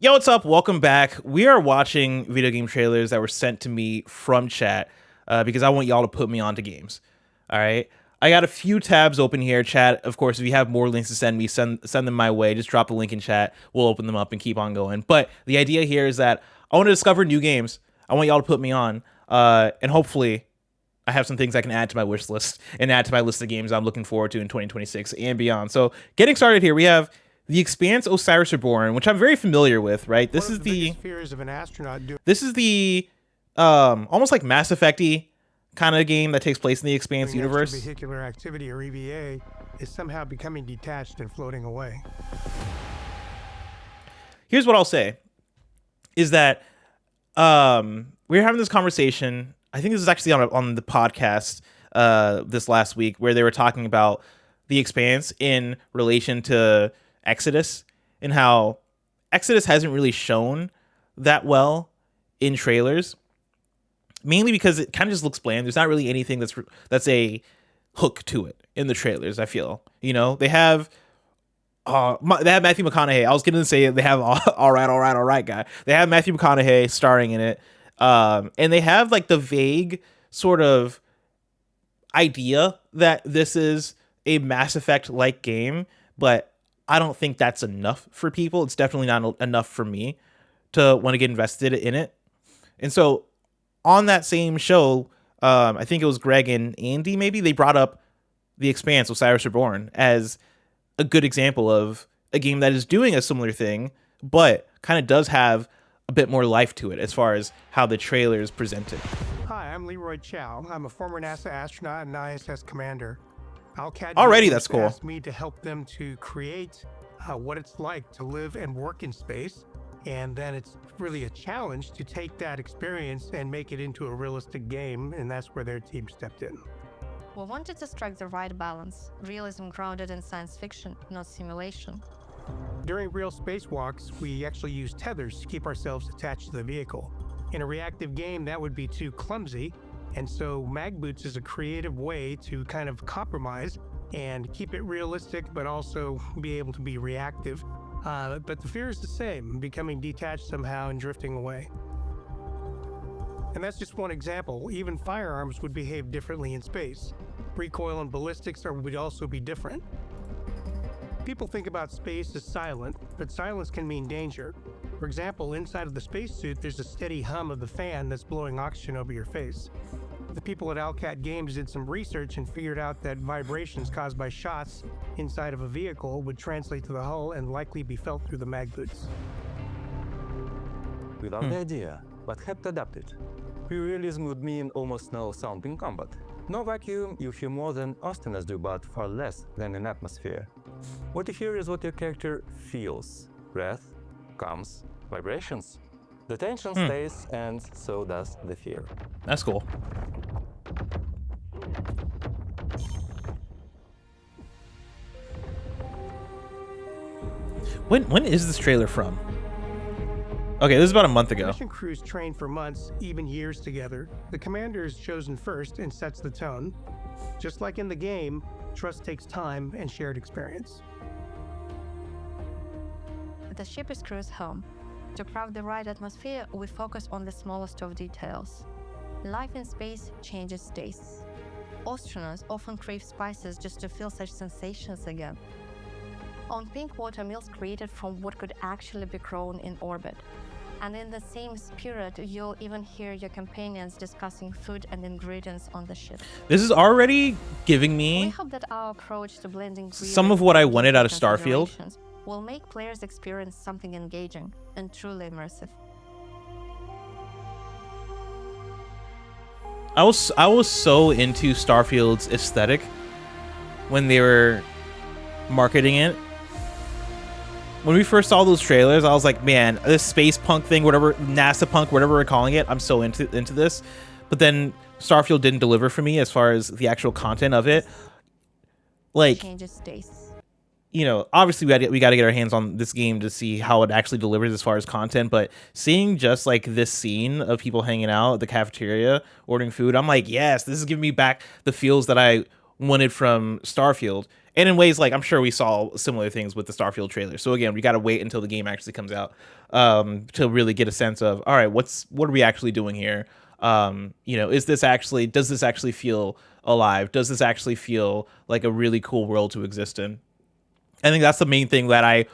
Yo, what's up? Welcome back. We are watching video game trailers that were sent to me from chat because I want y'all to put me onto games. All right. I got a few tabs open here, chat. Of course, if you have more links to send me, send them my way. Just drop the link in chat. We'll open them up and keep on going. But the idea here is that I want to discover new games. I want y'all to put me on. And hopefully I have some things I can add to my wish list and add to my list of games I'm looking forward to in 2026 and beyond. So getting started here, we have the Expanse Osiris Reborn, which I'm very familiar with, right? This is the fears of an astronaut. This is the almost like Mass Effect-y kind of game that takes place in the Expanse universe. Vehicular activity, or EVA, is somehow becoming detached and floating away. Here's what I'll say is that we were having this conversation. I think this is actually on the podcast this last week, where they were talking about the Expanse in relation to Exodus and how Exodus hasn't really shown that well in trailers, mainly because it kind of just looks bland. There's not really anything that's a hook to it in the trailers. I feel, they have Matthew McConaughey. I was going to say they have all right guy. They have Matthew McConaughey starring in it, and they have like the vague sort of idea that this is a Mass Effect like game, but I don't think that's enough for people. It's definitely not enough for me to want to get invested in it. And so on that same show, I think it was Greg and Andy, maybe, they brought up The Expanse, Osiris Reborn, as a good example of a game that is doing a similar thing, but kind of does have a bit more life to it as far as how the trailer is presented. Hi, I'm Leroy Chow. I'm a former NASA astronaut and ISS commander. Already, that's cool. Asked me to help them to create what it's like to live and work in space, and then it's really a challenge to take that experience and make it into a realistic game, and that's where their team stepped in. We wanted to strike the right balance, realism grounded in science fiction, not simulation. During real spacewalks, we actually use tethers to keep ourselves attached to the vehicle. In a reactive game, that would be too clumsy, and so mag boots is a creative way to kind of compromise and keep it realistic, but also be able to be reactive. But the fear is the same, becoming detached somehow and drifting away. And that's just one example. Even firearms would behave differently in space. Recoil and ballistics would also be different. People think about space as silent, but silence can mean danger. For example, inside of the spacesuit, there's a steady hum of the fan that's blowing oxygen over your face. The people at Alcat Games did some research and figured out that vibrations caused by shots inside of a vehicle would translate to the hull and likely be felt through the mag boots. We love the idea, but had to adapt it. Pure realism would mean almost no sound in combat. No vacuum, you hear more than Osiris do, but far less than in atmosphere. What you hear is what your character feels. Breath, comes, vibrations. The tension stays, and so does the fear. That's cool. When is this trailer from? Okay, this is about a month ago. Mission crews train for months, even years together. The commander is chosen first and sets the tone. Just like in the game, trust takes time and shared experience. The ship is crew's home. To craft the right atmosphere, we focus on the smallest of details. Life in space changes tastes. Astronauts often crave spices just to feel such sensations again. On pink water meals created from what could actually be grown in orbit. And in the same spirit, you'll even hear your companions discussing food and ingredients on the ship. This is already giving We me hope that our approach to blending some of what I wanted out of Starfield. Will make players experience something engaging and truly immersive. I was so into Starfield's aesthetic when they were marketing it. When we first saw those trailers, I was like, man, this space punk thing, whatever, NASA punk, whatever we're calling it, I'm so into this. But then Starfield didn't deliver for me as far as the actual content of it. Like, Changes tastes. Obviously we got to get our hands on this game to see how it actually delivers as far as content. But seeing just like this scene of people hanging out at the cafeteria, ordering food, I'm like, yes, this is giving me back the feels that I wanted from Starfield. And in ways like I'm sure we saw similar things with the Starfield trailer. So again, we got to wait until the game actually comes out to really get a sense of, all right, what are we actually doing here? Does this actually feel alive? Does this actually feel like a really cool world to exist in? I think that's the main thing that I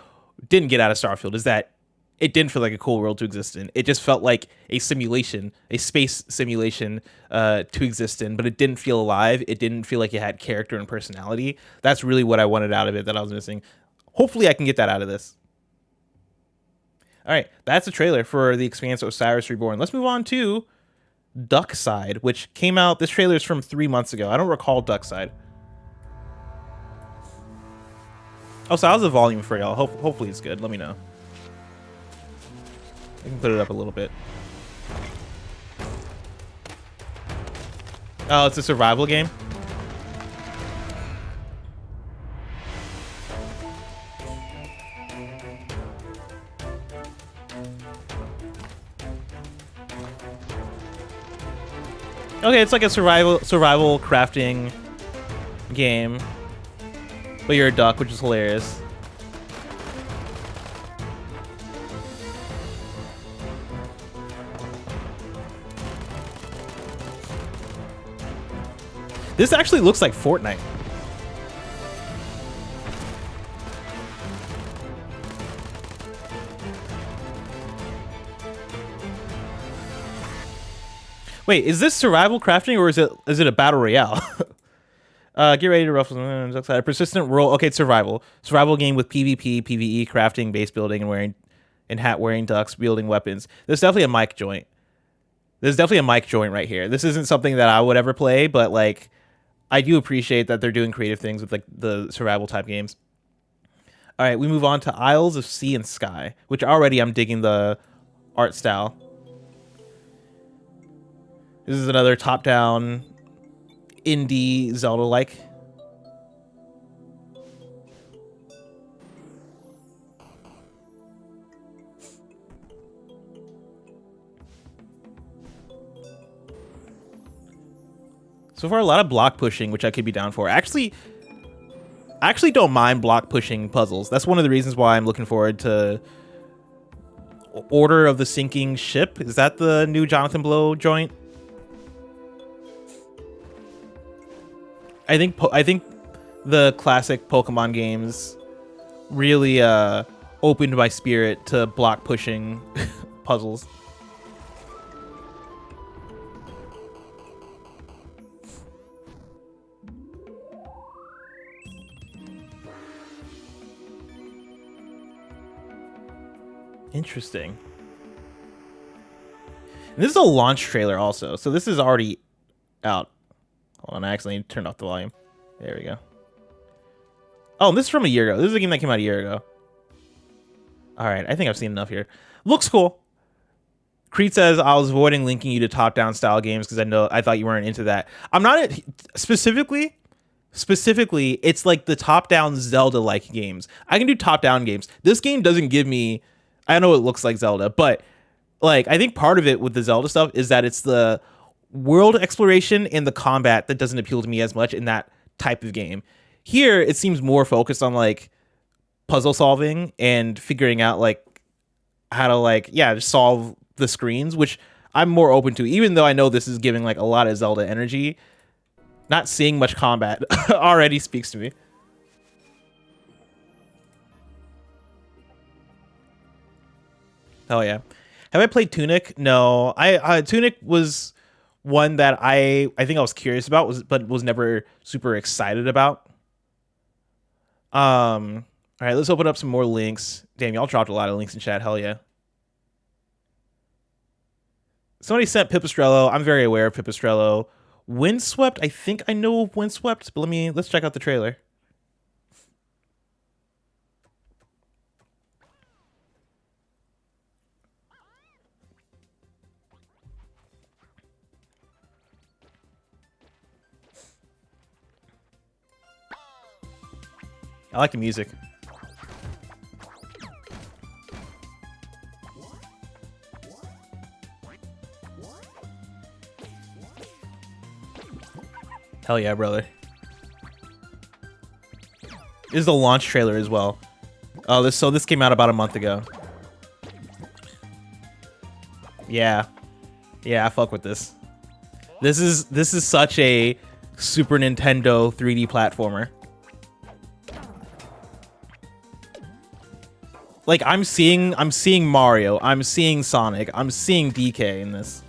didn't get out of Starfield, is that it didn't feel like a cool world to exist in. It just felt like a simulation, a space simulation to exist in, but it didn't feel alive. It didn't feel like it had character and personality. That's really what I wanted out of it that I was missing. Hopefully I can get that out of this. All right, that's the trailer for the Expanse Osiris Reborn. Let's move on to Duckside, which came out. This trailer is from 3 months ago. I don't recall Duckside. Oh, so how's the volume for y'all? Hopefully it's good. Let me know. I can put it up a little bit. Oh, it's a survival game? Okay, it's like a survival crafting game. But you're a duck, which is hilarious. This actually looks like Fortnite. Wait, is this survival crafting or is it a battle royale? Get ready to ruffle. Duckside. Persistent role. Okay, it's survival. Survival game with PvP, PvE, crafting, base building, and hat wearing ducks wielding weapons. There's definitely a mic joint. There's definitely a mic joint right here. This isn't something that I would ever play, but like, I do appreciate that they're doing creative things with like the survival type games. All right, we move on to Isles of Sea and Sky, which already I'm digging the art style. This is another top-down indie Zelda-like. So far, a lot of block pushing, which I could be down for. I actually don't mind block pushing puzzles. That's one of the reasons why I'm looking forward to Order of the Sinking Ship. Is that the new Jonathan Blow joint? I think the classic Pokemon games really opened my spirit to block pushing puzzles. Interesting. And this is a launch trailer also, so this is already out. Hold on, I accidentally turned off the volume. There we go. Oh, this is from a year ago. This is a game that came out a year ago. All right, I think I've seen enough here. Looks cool. Creed says, I was avoiding linking you to top-down style games because I thought you weren't into that. I'm not specifically, it's like the top-down Zelda-like games. I can do top-down games. This game doesn't give me, I know it looks like Zelda, but like I think part of it with the Zelda stuff is that it's the world exploration and the combat that doesn't appeal to me as much in that type of game. Here, it seems more focused on like puzzle solving and figuring out like how to like, yeah, just solve the screens, which I'm more open to, even though I know this is giving like a lot of Zelda energy. Not seeing much combat already speaks to me. Hell yeah. Have I played Tunic? No. Tunic was one that I think I was curious about, but was never super excited about. All right, let's open up some more links. Damn, y'all dropped a lot of links in chat. Hell yeah. Somebody sent Pipistrello. I'm very aware of Pipistrello. Windswept. I think I know of Windswept, but let's check out the trailer. I like the music. Hell yeah, brother. This is the launch trailer as well. Oh, this came out about a month ago. Yeah. Yeah, I fuck with this. This is such a Super Nintendo 3D platformer. Like I'm seeing Mario, I'm seeing Sonic, I'm seeing DK in this.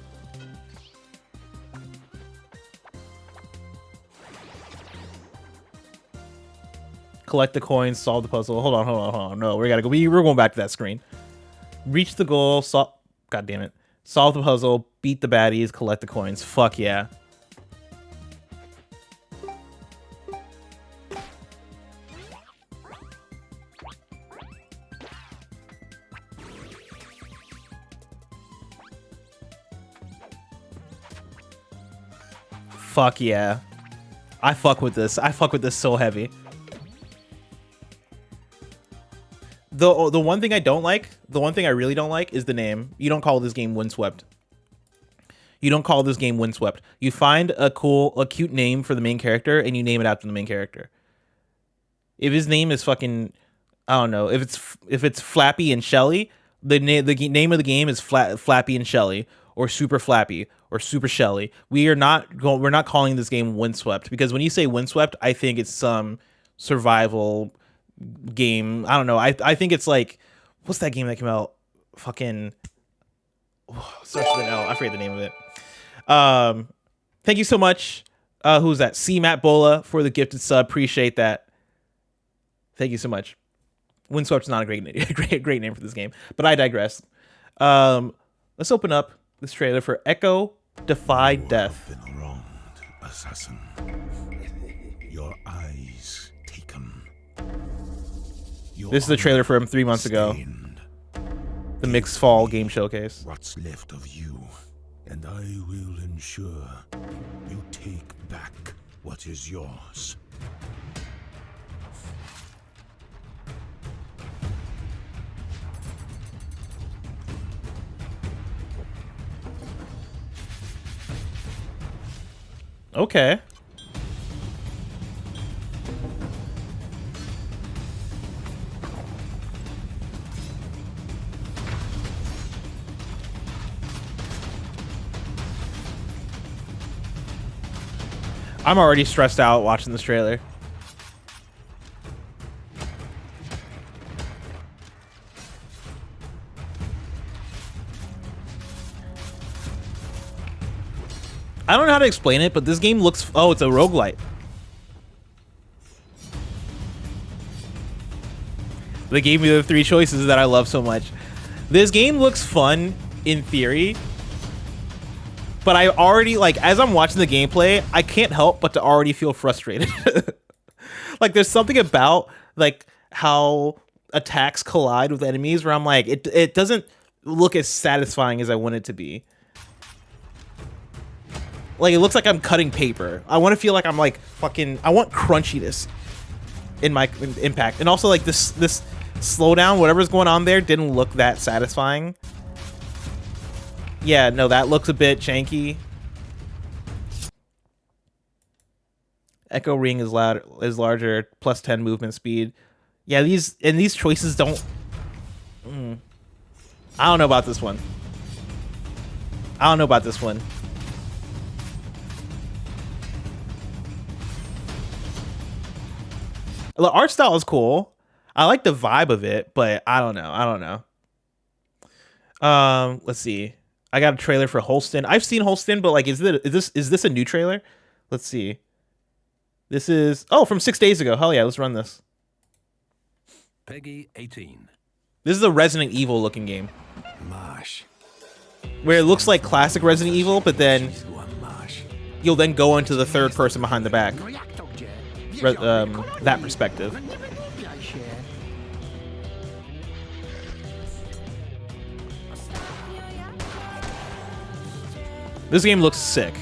Collect the coins, solve the puzzle. Hold on. No, we're going back to that screen. Reach the goal, God damn it. Solve the puzzle, beat the baddies, collect the coins. Fuck yeah. Fuck yeah. I fuck with this. I fuck with this so heavy. The one thing I don't like, the one thing I really don't like is the name. You don't call this game Windswept. You don't call this game Windswept. You find a cute name for the main character and you name it after the main character. If his name is fucking, I don't know, if it's Flappy and Shelly, the name of the game is Flappy and Shelly, or Super Flappy, or Super Shelly. We're not calling this game Windswept, because when you say Windswept, I think it's some survival game. I don't know. I think it's like, what's that game that came out? Fucking starts with an L. I forget the name of it. Thank you so much. Who's that? C Matt Bola for the gifted sub. Appreciate that. Thank you so much. Windswept's not a great name for this game, but I digress. Let's open up this trailer for Echo Defy Death. Been wronged, assassin. Your eyes taken. This is the trailer for him 3 months ago. The Mixed Fall Game Showcase. What's left of you, and I will ensure you take back what is yours. Okay. I'm already stressed out watching this trailer. I don't know how to explain it, but this game looks... Oh, it's a roguelite. They gave me the 3 choices that I love so much. This game looks fun in theory, but I already, like, as I'm watching the gameplay, I can't help but to already feel frustrated. Like, there's something about, like, how attacks collide with enemies where I'm like, it doesn't look as satisfying as I want it to be. Like, it looks like I'm cutting paper. I want to feel like I'm, like, fucking... I want crunchiness in my impact. And also, like, this slowdown, whatever's going on there, didn't look that satisfying. Yeah, no, that looks a bit janky. Echo Ring is larger, plus 10 movement speed. Yeah, these choices don't... I don't know about this one. The art style is cool. I like the vibe of it, but I don't know. Let's see. I got a trailer for Holstin. I've seen Holstin, but like, is this a new trailer? Let's see. This is from 6 days ago. Hell yeah, let's run this. Peggy 18. This is a Resident Evil looking game. Marsh. Where it looks like classic Resident Evil, but then you'll then go into the third person behind the back. That perspective. This game looks sick.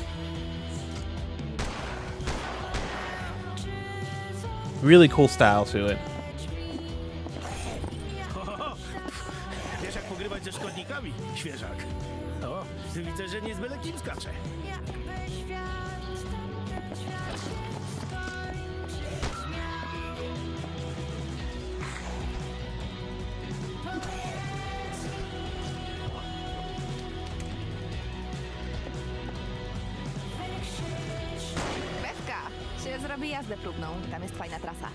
Really cool style to it. Wiesz, jak pogrywać ze szkodnikami, świeżak? O, widzę, że nie z byle kim skacze. Zrobię jazdę próbną, tam jest fajna trasa.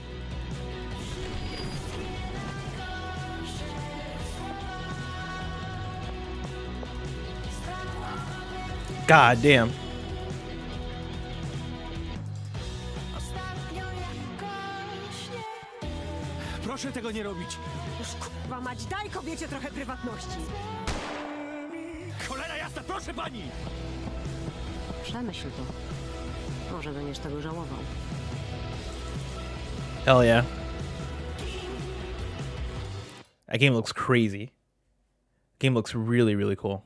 God damn. Proszę tego nie robić. Już kurwa mać, daj kobiecie trochę prywatności. Cholera jasna, proszę pani! Przemyśl to. Może będziesz tego żałował. Hell yeah. That game looks crazy. Game looks really, really cool.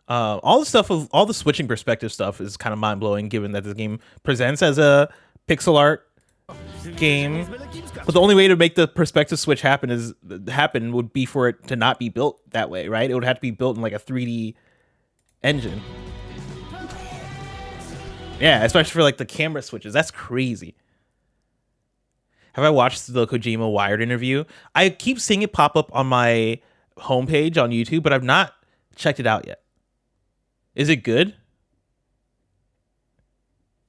All the stuff of all the switching perspective stuff is kind of mind blowing, given that this game presents as a pixel art game. But the only way to make the perspective switch happen would be for it to not be built that way, right? It would have to be built in like a 3D engine. Yeah, especially for like the camera switches. That's crazy. Have I watched the Kojima Wired interview? I keep seeing it pop up on my homepage on YouTube, but I've not checked it out yet. Is it good?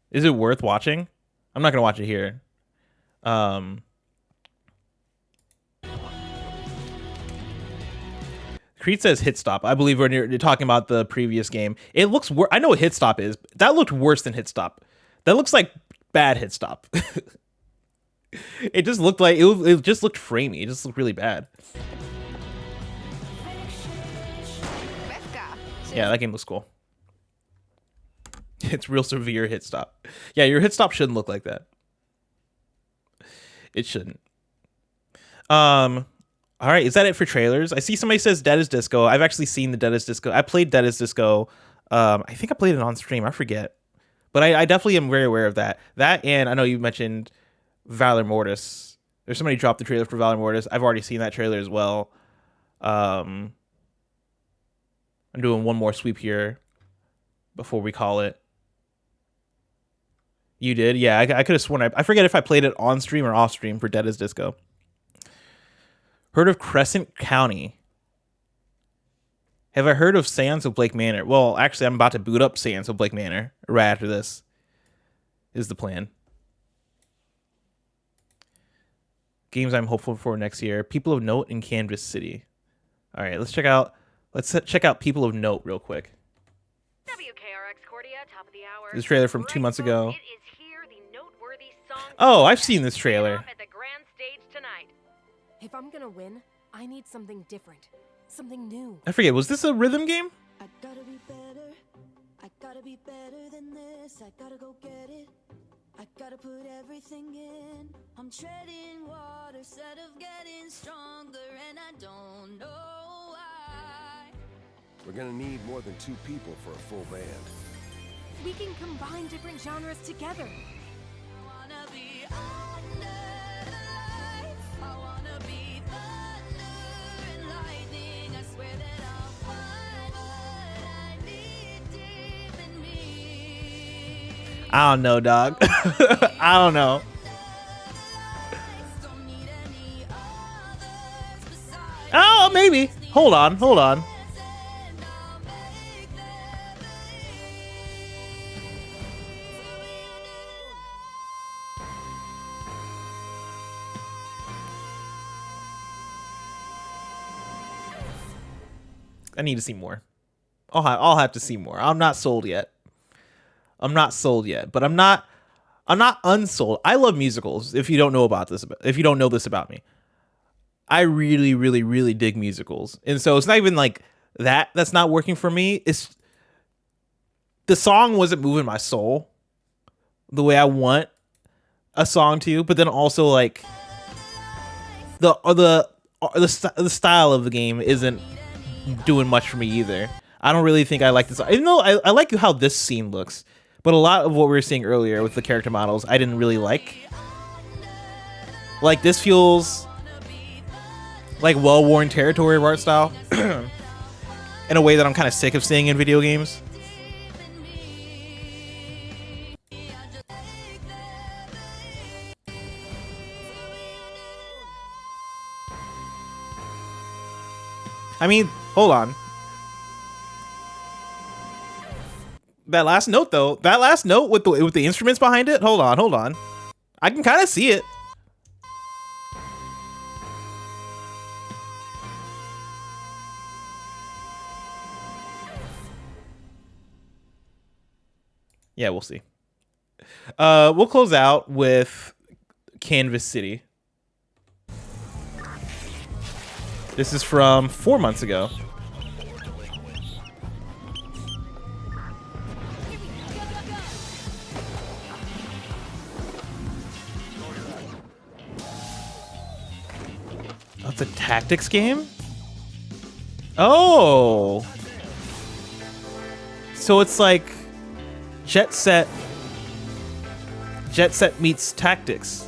Is it worth watching? I'm not gonna watch it here. Creed says hit stop. I believe when you're talking about the previous game, it looks worse. I know what hit stop is. That looked worse than hit stop. That looks like bad hit stop. It just looked like it just looked framey. It just looked really bad. Yeah, that game looks cool. It's real severe hit stop. Yeah, your hit stop shouldn't look like that. It shouldn't. All right, is that it for trailers? I see somebody says Dead is Disco. I've actually seen the Dead is Disco. I played Dead is Disco. I think I played it on stream. I forget. But I definitely am very aware of that. That, and I know you mentioned Valor Mortis. There's somebody dropped the trailer for Valor Mortis. I've already seen that trailer as well. I'm doing one more sweep here before we call it. You did? Yeah, I could have sworn. I forget if I played it on stream or off stream for Dead is Disco. Heard of Crescent County? Have I heard of Sands of Blake Manor? Well, actually, I'm about to boot up Sands of Blake Manor right after this. Is the plan. Games I'm hopeful for next year. People of Note in Kansas City. All right, let's check out People of Note real quick. WKRX Cordia, top of the hour. This trailer from 2 months ago. It is here, the noteworthy song. Oh, I've seen this trailer. At the grand stage tonight. If I'm gonna win, I need something different. Something new. I forget, was this a rhythm game? I gotta be better. I gotta be better than this. I gotta go get it. I gotta put everything in. I'm treading water instead of getting stronger, and I don't know why. We're gonna need more than 2 people for a full band. We can combine different genres together. I wanna be under the lights. I wanna be thunder and lightning. I swear that I'll find what I need deep in me. I don't know, dog. I don't know. Oh, maybe. Hold on. I need to see more. I'll have to see more. I'm not sold yet. But I'm not unsold. I love musicals. If you don't know this about me, I really, really, really dig musicals. And so it's not even like that's not working for me. It's the song wasn't moving my soul the way I want a song to, but then also like the style of the game isn't doing much for me either. I don't really think I like this. Even though I like how this scene looks, but a lot of what we were seeing earlier with the character models, I didn't really like. Like this feels like well-worn territory of art style in a way that I'm kind of sick of seeing in video games. I mean, hold on. That last note though, that last note with the instruments behind it. Hold on. I can kind of see it. Yeah, we'll see. We'll close out with Canvas City. This is from 4 months ago. Oh, it's a tactics game? Oh. So it's like Jet Set meets Tactics.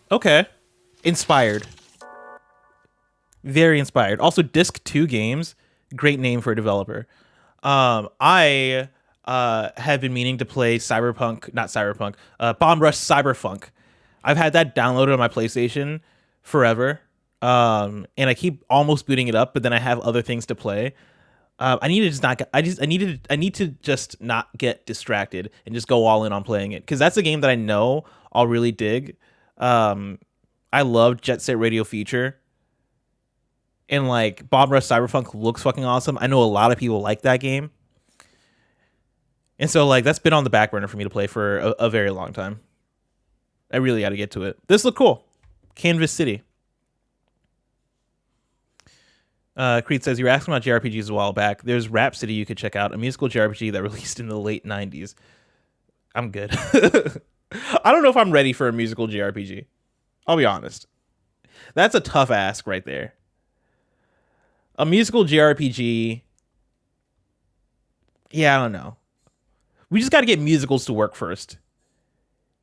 Okay. Inspired. Very inspired. Also, Disc 2 Games. Great name for a developer. I have been meaning to play Bomb Rush Cyberpunk. I've had that downloaded on my PlayStation forever. And I keep almost booting it up, but then I have other things to play. I need to just not get distracted and just go all in on playing it, because that's a game that I know I'll really dig. I love Jet Set Radio Future, and like Bomb Rush Cyberpunk looks fucking awesome. I know a lot of people like that game, and so like that's been on the back burner for me to play for a very long time. I really got to get to it. This looked cool. Canvas City. Creed says, you were asking about JRPGs a while back. There's Rhapsody you could check out, a musical JRPG that released in the late 90s. I'm good. I don't know if I'm ready for a musical JRPG. I'll be honest. That's a tough ask right there. A musical JRPG. Yeah, I don't know. We just got to get musicals to work first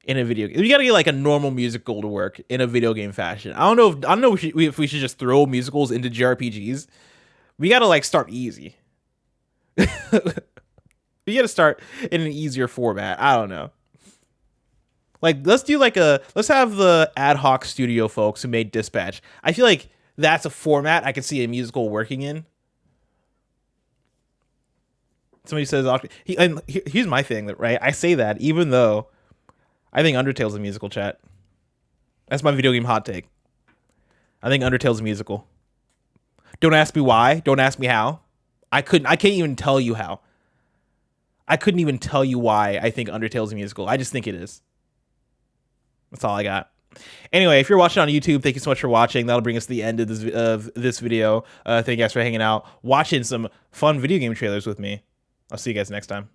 in a video game. We got to get like a normal musical to work in a video game fashion. I don't know if we should just throw musicals into JRPGs. We got to like start easy. We got to start in an easier format. I don't know. Like, let's have the ad hoc studio folks who made Dispatch. I feel like that's a format I could see a musical working in. Somebody says, and here's my thing, right? I say that even though I think Undertale's a musical, chat. That's my video game hot take. I think Undertale's a musical. Don't ask me why. Don't ask me how. I can't even tell you how. I couldn't even tell you why I think Undertale's a musical. I just think it is. That's all I got. Anyway, if you're watching on YouTube, thank you so much for watching. That'll bring us to the end of this video. Thank you guys for hanging out, watching some fun video game trailers with me. I'll see you guys next time.